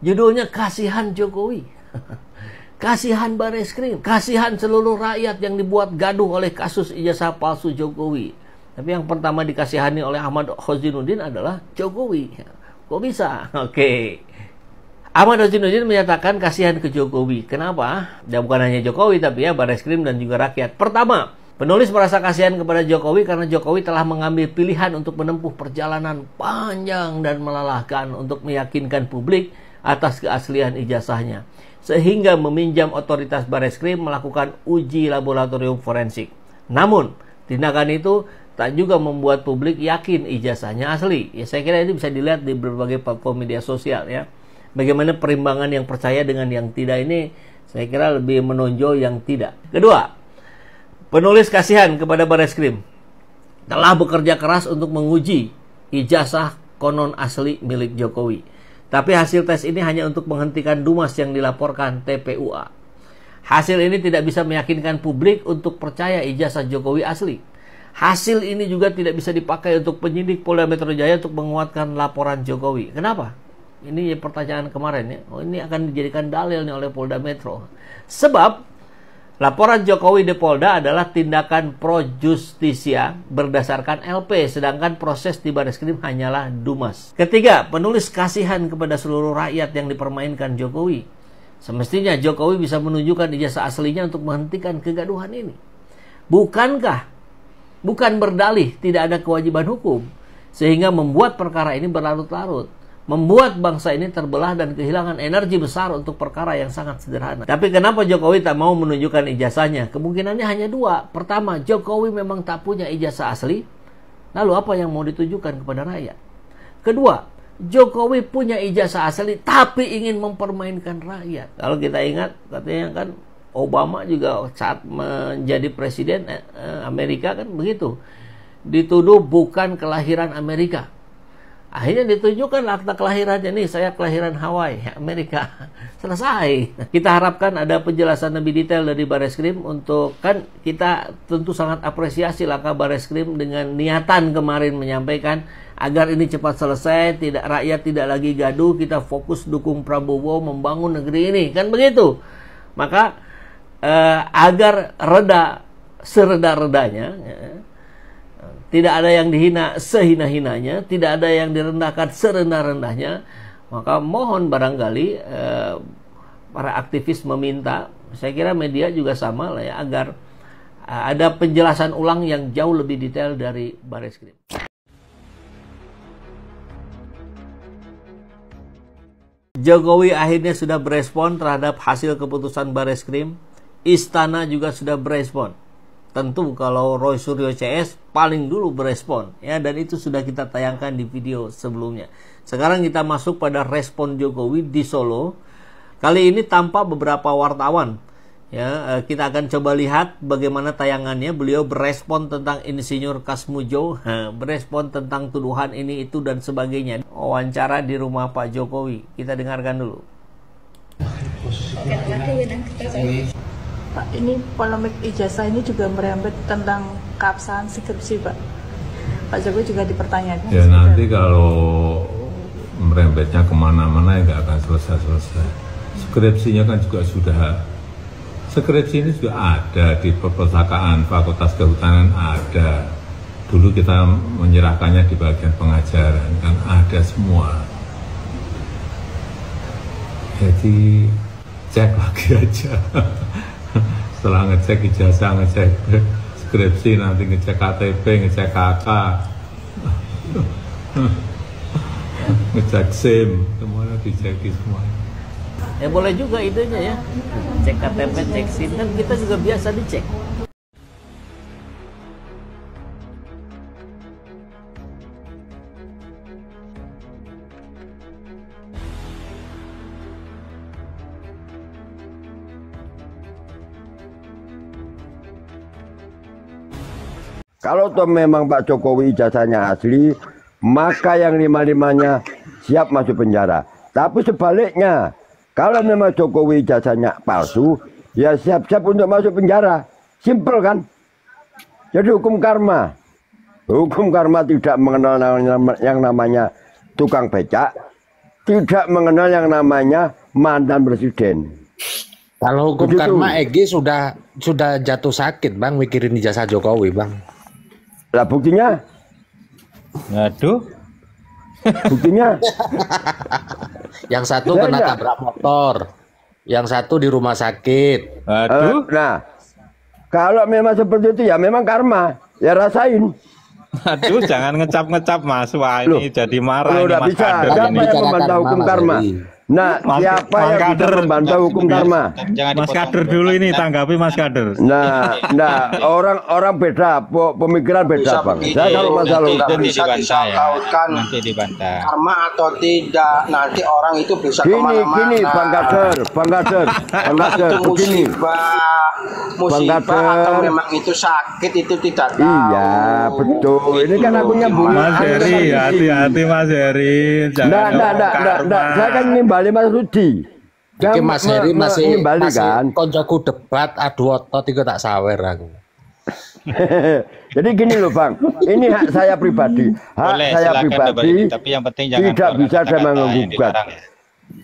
Judulnya Kasihan Jokowi. Kasihan Bareskrim, kasihan seluruh rakyat yang dibuat gaduh oleh kasus ijazah palsu Jokowi. Tapi yang pertama dikasihani oleh Ahmad Khozinuddin adalah Jokowi. Kok bisa? Oke. Ahmad Khozinuddin menyatakan kasihan ke Jokowi. Kenapa? Ya bukan hanya Jokowi tapi ya Bareskrim dan juga rakyat. Pertama, penulis merasa kasihan kepada Jokowi karena Jokowi telah mengambil pilihan untuk menempuh perjalanan panjang dan melelahkan untuk meyakinkan publik atas keaslian ijazahnya, sehingga meminjam otoritas Bareskrim melakukan uji laboratorium forensik. Namun, tindakan itu tak juga membuat publik yakin ijazahnya asli. Ya, saya kira itu bisa dilihat di berbagai platform media sosial ya. Bagaimana perimbangan yang percaya dengan yang tidak ini, saya kira lebih menonjol yang tidak. Kedua, penulis kasihan kepada Bareskrim telah bekerja keras untuk menguji ijazah konon asli milik Jokowi. Tapi hasil tes ini hanya untuk menghentikan Dumas yang dilaporkan TPUA. Hasil ini tidak bisa meyakinkan publik untuk percaya ijazah Jokowi asli. Hasil ini juga tidak bisa dipakai untuk penyidik Polda Metro Jaya untuk menguatkan laporan Jokowi. Kenapa? Ini pertanyaan kemarin ya. Oh, ini akan dijadikan dalil nih oleh Polda Metro. Sebab laporan Jokowi di Polda adalah tindakan pro justisia berdasarkan LP, sedangkan proses di Bareskrim hanyalah Dumas. Ketiga, penulis kasihan kepada seluruh rakyat yang dipermainkan Jokowi. Semestinya Jokowi bisa menunjukkan ijazah aslinya untuk menghentikan kegaduhan ini. Bukankah? Bukan berdalih tidak ada kewajiban hukum, sehingga membuat perkara ini berlarut-larut. Membuat bangsa ini terbelah dan kehilangan energi besar untuk perkara yang sangat sederhana. Tapi kenapa Jokowi tak mau menunjukkan ijazahnya? Kemungkinannya hanya dua. Pertama, Jokowi memang tak punya ijazah asli. Lalu apa yang mau ditujukan kepada rakyat? Kedua, Jokowi punya ijazah asli tapi ingin mempermainkan rakyat. Kalau kita ingat, katanya kan Obama juga saat menjadi presiden Amerika kan begitu. Dituduh bukan kelahiran Amerika. Akhirnya ditunjukkan akta kelahirannya, nih saya kelahiran Hawaii, Amerika. Selesai. Kita harapkan ada penjelasan lebih detail dari Bareskrim untuk, kan kita tentu sangat apresiasi langkah Bareskrim dengan niatan kemarin menyampaikan agar ini cepat selesai, rakyat tidak lagi gaduh, kita fokus dukung Prabowo membangun negeri ini, kan begitu. Maka agar reda sereda-redanya, tidak ada yang dihina sehina-hinanya, tidak ada yang direndahkan serendah-rendahnya, maka mohon barangkali para aktivis meminta, saya kira media juga sama lah ya, agar ada penjelasan ulang yang jauh lebih detail dari Bareskrim. Jokowi akhirnya sudah berespon terhadap hasil keputusan Bareskrim. Istana juga sudah berespon. Tentu kalau Roy Suryo CS paling dulu berespon ya, dan itu sudah kita tayangkan di video sebelumnya. Sekarang kita masuk pada respon Jokowi di Solo. Kali ini tanpa beberapa wartawan. Ya, kita akan coba lihat bagaimana tayangannya. Beliau berespon tentang Insinyur Kasmujo, berespon tentang tuduhan ini itu dan sebagainya. Wawancara di rumah Pak Jokowi. Kita dengarkan dulu. Pak, ini polemik ijazah ini juga merembet tentang keabsahan skripsi, Pak. Pak Jokowi juga dipertanyakan. Ya nanti kalau merembetnya kemana-mana ya nggak akan selesai-selesai. Skripsinya kan juga sudah, skripsi ini juga ada di perpustakaan Fakultas Kehutanan ada. Dulu kita menyerahkannya di bagian pengajaran, kan ada semua. Jadi cek lagi aja. Setelah ngecek ijazah, ngecek skripsi, nanti ngecek KTP, ngecek KK, ngecek SIM, semuanya diceki semuanya. Ya boleh juga idenya ya, cek KTP, cek SIM, kan kita juga biasa dicek. Kalau toh memang Pak Jokowi ijazahnya asli, maka yang lima-limanya siap masuk penjara. Tapi sebaliknya, kalau memang Jokowi ijazahnya palsu, ya siap-siap untuk masuk penjara. Simpel kan? Jadi hukum karma. Hukum karma tidak mengenal yang namanya tukang becak, tidak mengenal yang namanya mantan presiden. Kalau hukum Begitu. karma Egy sudah jatuh sakit Bang mikirin ijazah Jokowi Bang. Lah buktinya? Aduh. Buktinya? Yang satu Ya, kena enggak. tabrak motor, yang satu di rumah sakit. Aduh. Nah, kalau memang seperti itu ya memang karma. Ya rasain. Aduh, jangan ngecap-ngecap Mas. Wah, Loh, ini jadi marah Loh, ini udah Mas bisa. Kader. Siapa Jangan yang bicara membantah karma, hukum Mas karma? Heri. Nah, Mas- siapa Mas yang bisa Kader. membantah hukum karma? Mas Kader dulu ini tanggapi Mas Kader. Nah, orang beda, pemikiran beda, Bang. Saya kalau masalah tidak hukum, bisa disangkautkan Nanti dibantah. karma atau tidak, nanti orang itu bisa kemana-mana. gini, Bang Kader, itu begini. musibah Kader. atau memang itu sakit itu tidak tahu. Iya, betul. Ini kan aku nyambung. Mas Heri, hati-hati Mas Heri. Jangan ngomong karma. Saya kan nimbali Mas Rudi. Oke Mas Heri masih nimbali kan. koncoku debat adu otot itu tak sawer aku. Jadi gini loh Bang, ini hak saya pribadi. Hak Boleh, saya silakan pribadi debat, tapi yang penting jangan tidak keluarkan bisa saya kata-kata yang menggugat. dilarang ya.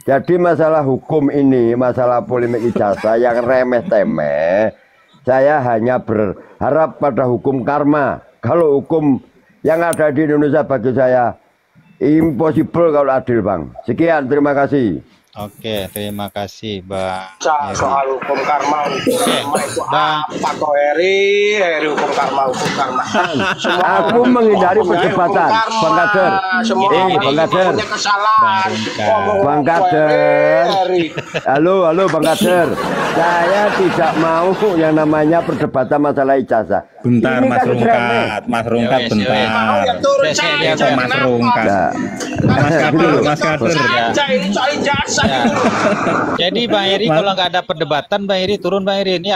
Jadi masalah hukum ini, masalah polemik ijazah yang remeh-temeh, saya hanya berharap pada hukum karma. Kalau hukum yang ada di Indonesia bagi saya impossible kalau adil Bang. Sekian, terima kasih. Oke, terima kasih Bang. Soal hukum karma itu Bang. apa kok Heri hukum karma. Semua Aku orang menghindari mempunyai perdebatan, hukum karma. Bang Kader. Semua Eh, orang Bang Kader. punya kesalahan. Bang Kader. Halo Bang Kader. Saya tidak mau yang namanya perdebatan masalah ijazah. Bentar Ini Mas kasus remeh. Rungkat, Mas Rungkat Ya wes, bentar. Mau ya turun Saya saja. dia Mas Kenapa? Rungkat. Nah, Mas Kader, Mas Kader. Saja ini soal ijazah. Ya. Jadi Bang Heri Mas- kalau nggak ada perdebatan Bang Heri turun Bang Heri, ini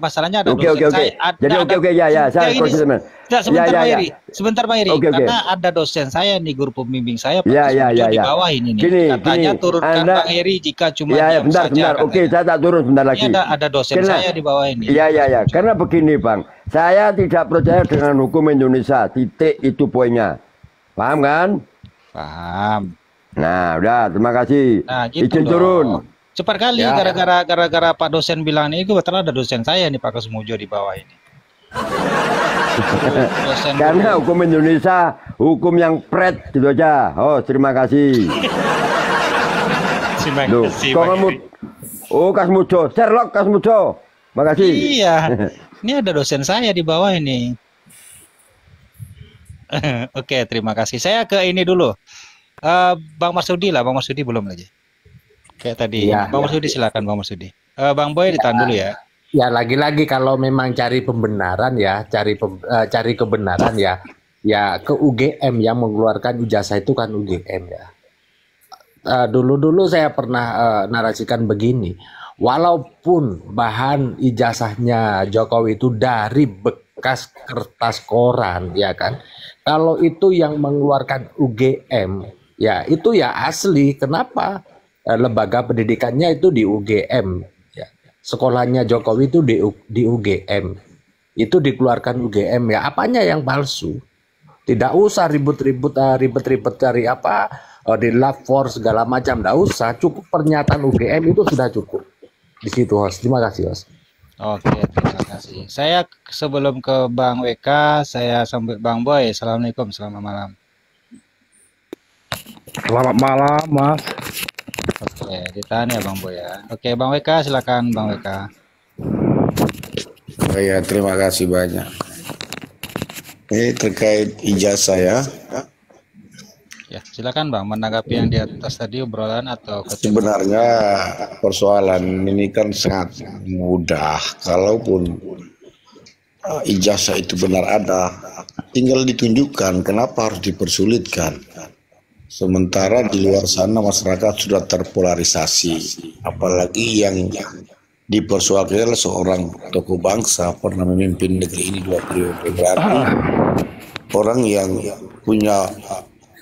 masalahnya ada Oke, dosen oke. saya. Jadi oke, ya, saya ini, proses, Mas. sebentar Ya, Bang ya. Heri, sebentar Bang Heri, Oke. karena ada dosen saya nih guru pembimbing saya Pak Ya, Kuswojo ya. di bawah ini nih. Gini, Katanya turunkan Anda- Bang Heri jika cuma Ya, diam bentar. saja. Oke, katanya. saya tak turun sebentar lagi. Ini ada dosen saya di bawah ini. Ya. Karena begini, Bang. Saya tidak percaya dengan hukum Indonesia. Titik itu poinnya. Paham kan? Paham. Nah, udah. Terima kasih. Nah, gitu Izin dong. turun. Cepat kali Ya. gara-gara Pak dosen bilang ini kebetulan ada dosen saya nih Pak Kuswojo di bawah ini. Dosen Karena hukum Indonesia, hukum yang pret gitu aja. Oh, terima kasih. Terima Loh, kasih, kok Bang kamu? Heri. Oh, Kasmujo, Sherlock Kasmujo. Makasih. Iya, ini ada dosen saya di bawah ini. Oke, terima kasih. Saya ke ini dulu. Bang Marsudi lah, Bang Marsudi belum lagi. Kayak tadi. Iya, Bang Marsudi silakan Bang Marsudi. Bang Boy ditahan dulu ya. Ya lagi-lagi kalau memang cari pembenaran ya, cari kebenaran ya, ya ke UGM yang mengeluarkan ijazah itu kan UGM ya. Dulu saya pernah narasikan begini, walaupun bahan ijazahnya Jokowi itu dari bekas kertas koran ya kan, kalau itu yang mengeluarkan UGM ya itu ya asli. Kenapa? Lembaga pendidikannya itu di UGM. Sekolahnya Jokowi itu di UGM, itu dikeluarkan UGM ya. Apanya yang palsu? Tidak usah ribut-ribut cari apa di lapor segala macam. Tidak usah, cukup pernyataan UGM itu sudah cukup. Di situ host. Terima kasih host. Oke, terima kasih. Saya sebelum ke Bang WK, saya sampai Bang Boy. Assalamualaikum, selamat malam. Selamat malam, Mas. Oke, ditahan ya Bang Boy ya. Oke, Bang WK silakan Bang WK. Ya, terima kasih banyak. Ini terkait ijazah ya. Ya, silakan Bang menanggapi yang di atas tadi obrolan atau Sebenarnya persoalan ini kan sangat mudah. Kalaupun ijazah itu benar ada, tinggal ditunjukkan. Kenapa harus dipersulitkan? Sementara di luar sana masyarakat sudah terpolarisasi. Apalagi yang dipersoalkan adalah seorang tokoh bangsa pernah memimpin negeri ini 2 periode. Berarti orang yang punya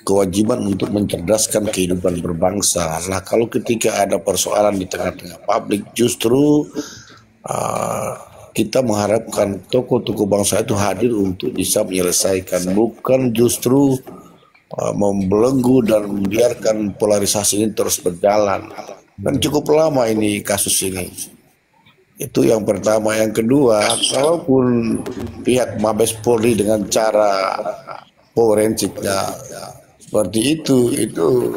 kewajiban untuk mencerdaskan kehidupan berbangsa. Nah, kalau ketika ada persoalan di tengah-tengah publik, justru kita mengharapkan tokoh-tokoh bangsa itu hadir untuk bisa menyelesaikan, bukan justru membelenggu dan membiarkan polarisasi ini terus berjalan. Dan cukup lama ini kasus ini. Itu yang pertama. Yang kedua, kalaupun pihak Mabes Polri dengan cara forensiknya seperti itu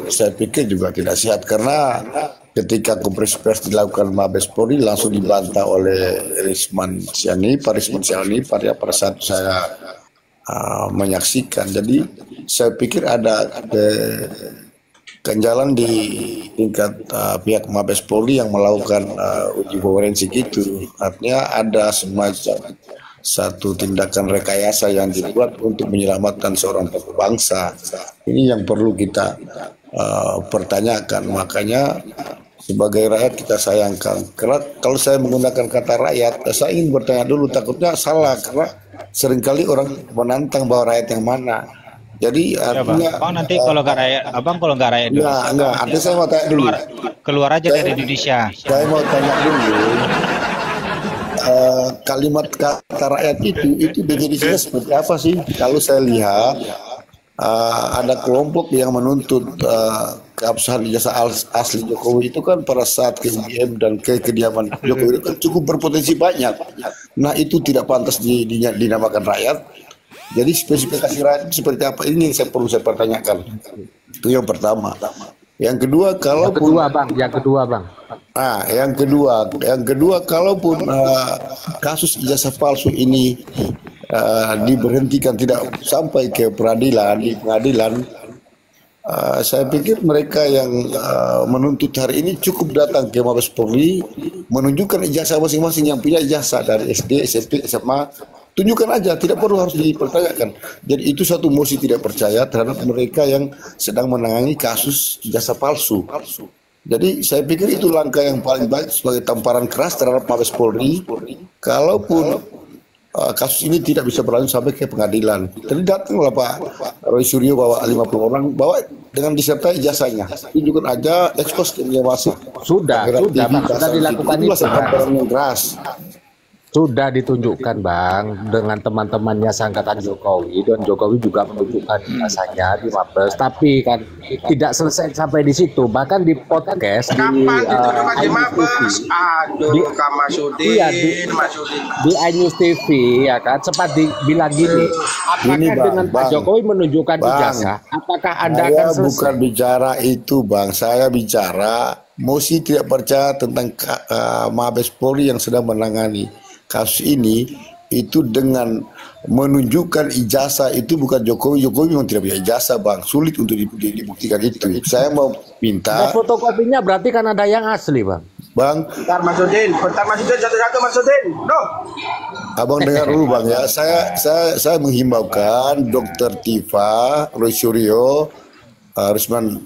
saya pikir juga tidak sehat, karena ketika konferensi pers dilakukan Mabes Polri langsung dibantah oleh Risman Sianipar ya pada saat saya menyaksikan. Jadi saya pikir ada ganjalan di tingkat pihak Mabes Polri yang melakukan uji forensik itu. Artinya ada semacam satu tindakan rekayasa yang dibuat untuk menyelamatkan seorang tokoh bangsa. Ini yang perlu kita pertanyakan. Makanya sebagai rakyat kita sayangkan. Karena kalau saya menggunakan kata rakyat, saya ingin bertanya dulu, takutnya salah, karena seringkali orang menantang bahwa rakyat yang mana. Jadi artinya Bang nanti kalau nggak rakyat, kalau nggak rakyat dulu. Enggak. Artinya saya mau tanya dulu. Keluar aja dari Indonesia. Saya mau tanya dulu. Kalimat kata rakyat itu definisinya seperti apa sih? Kalau saya lihat ada kelompok yang menuntut keabsahan ijazah asli Jokowi itu kan pada saat ke IGM dan ke kediaman Jokowi itu kan cukup berpotensi banyak. Nah itu tidak pantas dinamakan rakyat. Jadi spesifikasi rakyat itu seperti apa, ini yang perlu saya pertanyakan. Itu yang pertama. Yang kedua, Yang kedua bang. Yang kedua, kalaupun kasus ijazah palsu ini diberhentikan, tidak sampai ke pengadilan, saya pikir mereka yang menuntut hari ini cukup datang ke Mabes Polri, menunjukkan ijazah masing-masing yang punya ijazah dari SD, SMP, SMA. Tunjukkan aja, tidak perlu harus dipertanyakan. Jadi itu satu mosi tidak percaya terhadap mereka yang sedang menangani kasus ijazah palsu. Jadi saya pikir itu langkah yang paling baik sebagai tamparan keras terhadap Mabes Polri. Kalaupun kasus ini tidak bisa berlanjut sampai ke pengadilan. Tadi datanglah Pak Roy Suryo bawa 50 orang, bawa dengan disertai ijazahnya. Tunjukkan aja, ekspos dia masuk. Sudah dilakukan itu. Itulah tamparan yang keras. Sudah ditunjukkan bang dengan teman-temannya seangkatan Jokowi, dan Jokowi juga menunjukkan ijazahnya di Mabes, tapi kan tidak selesai sampai di situ. Bahkan di podcast di iNews TV ya kan sempat dibilang gini, apakah dengan Pak Jokowi menunjukkan ijazah, apakah Anda akan selesai? Bukan bicara itu bang, saya bicara mosi tidak percaya tentang Mabes Polri yang sedang menangani kasus ini, itu dengan menunjukkan ijazah itu bukan Jokowi memang tidak punya ijazah bang, sulit untuk dibuktikan itu. Saya mau minta. Nah, fotokopinya berarti kan ada yang asli bang. Bentar Masudin satu-satu Masudin. Abang dengar dulu bang ya, saya menghimbaukan Dr. Tifa, Roy Suryo, Risman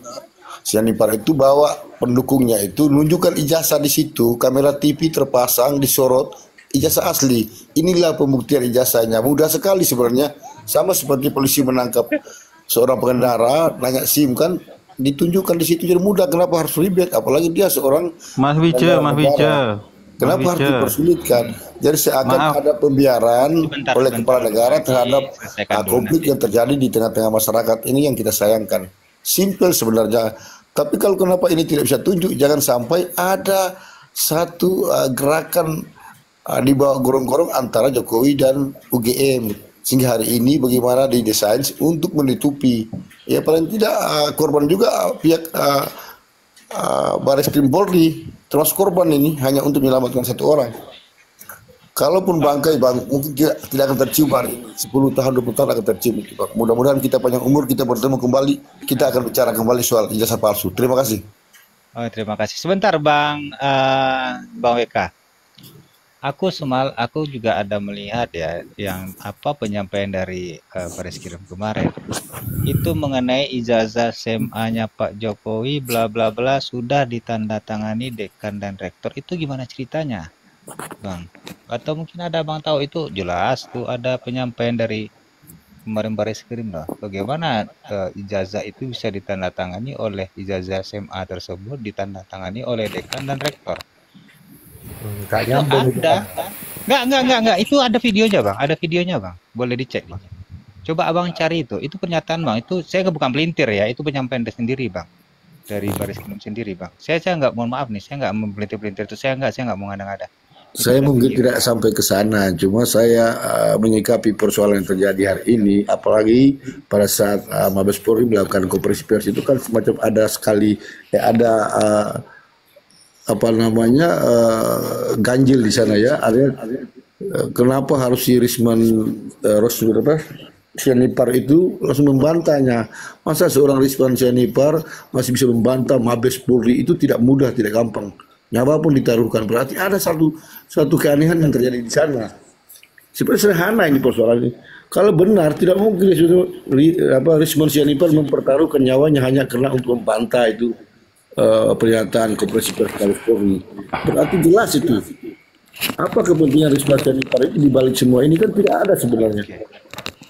Sianipar itu bawa pendukungnya itu nunjukkan ijazah di situ, kamera TV terpasang disorot. Ijazah asli, inilah pembuktian ijazahnya. Mudah sekali sebenarnya, sama seperti polisi menangkap seorang pengendara, nanya SIM kan, ditunjukkan di situ, jadi mudah. Kenapa harus ribet? Apalagi dia seorang Mas Wija. Kenapa harus dipersulitkan? Jadi seakan ada pembiaran oleh kepala negara terhadap konflik yang terjadi di tengah-tengah masyarakat. Ini yang kita sayangkan. Simple sebenarnya. Tapi kalau kenapa ini tidak bisa tunjuk, jangan sampai ada satu gerakan di bawah gorong-gorong antara Jokowi dan UGM, sehingga hari ini bagaimana didesain untuk menutupi, ya paling tidak korban juga pihak Baris Krim Polri, termasuk korban ini hanya untuk menyelamatkan satu orang. Kalaupun bangkai bang, mungkin tidak akan tercium hari ini. 10 tahun, 20 tahun akan tercium itu bang. Mudah-mudahan kita panjang umur, kita bertemu kembali, kita akan bicara kembali soal ijazah palsu. Terima kasih. Oh, terima kasih. Sebentar Bang WK. Aku juga ada melihat ya yang penyampaian dari Baris Krim kemarin itu mengenai ijazah SMA-nya Pak Jokowi bla bla bla sudah ditandatangani dekan dan rektor. Itu gimana ceritanya, Bang? Atau mungkin ada Bang tahu? Itu jelas tuh ada penyampaian dari kemarin Baris Krim lah. Bagaimana ijazah itu bisa ditandatangani oleh ijazah SMA tersebut ditandatangani oleh dekan dan rektor? Enggak. Itu ada videonya bang, boleh dicek. Coba abang cari itu pernyataan bang. Itu saya bukan pelintir ya, itu penyampaian dari sendiri bang, dari Baris Krim sendiri bang. Saya nggak, mohon maaf nih, saya nggak mempelintir-pelintir itu, saya nggak mau ngada-ngada. Saya mungkin tidak sampai ke sana, cuma saya menyikapi persoalan yang terjadi hari ini, apalagi pada saat Mabes Polri melakukan konferensi pers itu kan semacam ada sekali apa namanya ganjil di sana ya. Kenapa harus si Risman Sianipar itu langsung membantahnya? Masa seorang Risman Sianipar masih bisa membantah Mabes Polri? Itu tidak mudah, tidak gampang. Nyawa pun ditaruhkan, berarti ada satu keanehan yang terjadi di sana. Sebenarnya sederhana ini persoalan ini. Kalau benar, tidak mungkin Risman Sianipar mempertaruhkan nyawanya hanya karena untuk membantah itu pernyataan konferensi pers Mabes Polri. Berarti jelas itu. Apa kepentingan Risman Sianipar itu dibalik semua ini kan tidak ada sebenarnya.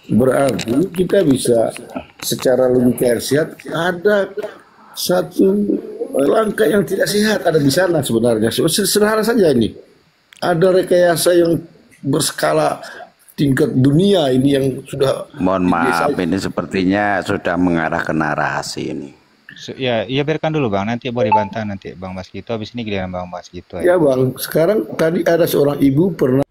Berarti kita bisa secara logika yang sehat ada satu langkah yang tidak sehat ada di sana sebenarnya. Sederhana saja ini. Ada rekayasa yang berskala tingkat dunia ini yang sudah. Mohon maaf, ini sepertinya sudah mengarah ke narasi ini. Ya biarkan dulu bang, nanti boleh dibantah nanti bang Mas Gito. Habis ini giliran bang Mas Gito. Ya bang, sekarang tadi ada seorang ibu pernah